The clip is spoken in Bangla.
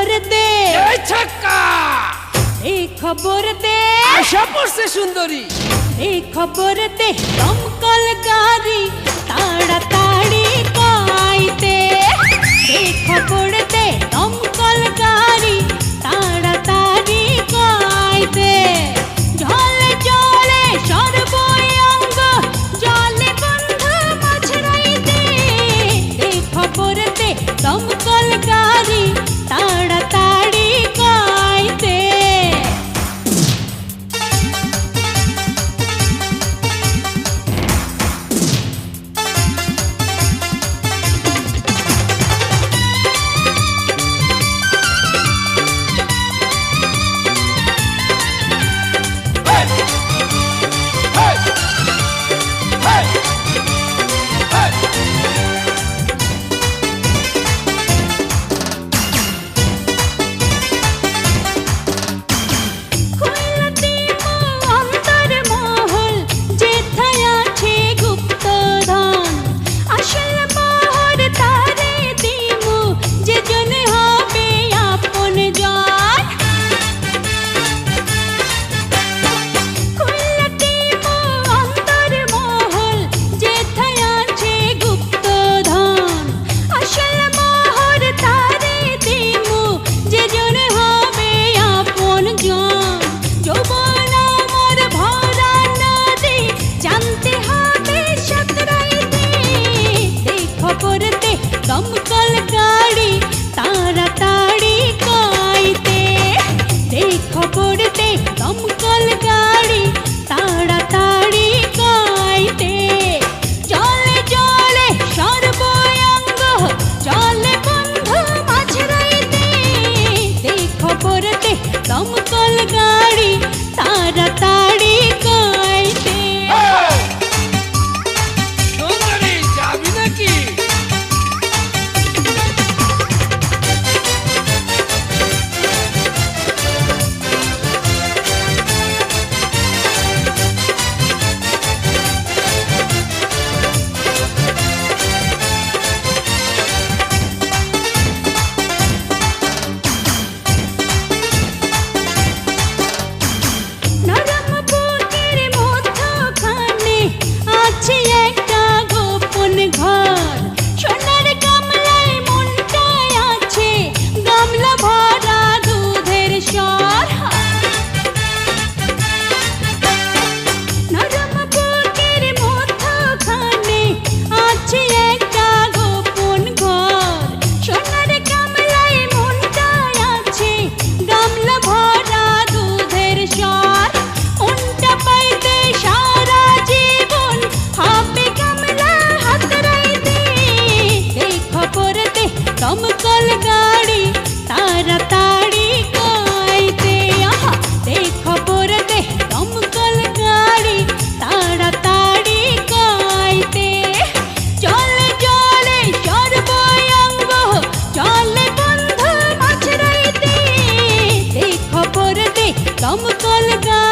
খবর দে এই ছক্কা এই খবর দে আশা পড়ছে সুন্দরী এই খবর দে দমকল গাড়ি তাড়াতাড়ি কইতে এই খবর দে দমকল গাড়ি তাড়াতাড়ি কইতে জলে জলে সর্বঙ্গ জলে বন্ধ মাঝরাইতে এই খবর দে দমকল গাড়ি তাড়াতাড়ি কইতে দমকল গাড়ি তাড়াতাড়ি কইতে এই খবর দে দমকল গাড়ি তাড়াতাড়ি কইতে জলে জলে সর্বঙ্গ জলে বন্ধ মাঝরাইতে এই খবর দে দমকল গাড়ি তাড়াতাড়ি কইতে সুন্দরী যাবি নাকি আছে একটা গোপন ঘর সোনার গামলায় মনটায় আছে গামলা ভরা দুধের স্বর নরম বুকের মধ্যখানে আছে একটা গোপন ঘর সোনার গামলায় মনটায় আছে গামলা ভরা দুধের স্বর মনটা পাইতে সারা জীবন হবে গামলা হাতরাইতে এই খবর দে দমকল গাড়ি তাড়াতাড়ি কইতে আহা এই খবর দে দমকল গাড়ি তাড়াতাড়ি কইতে জলে জলে সর্বঙ্গ জলে বন্ধ মাঝরাইতে এই খবর দে দমকল গাড়ি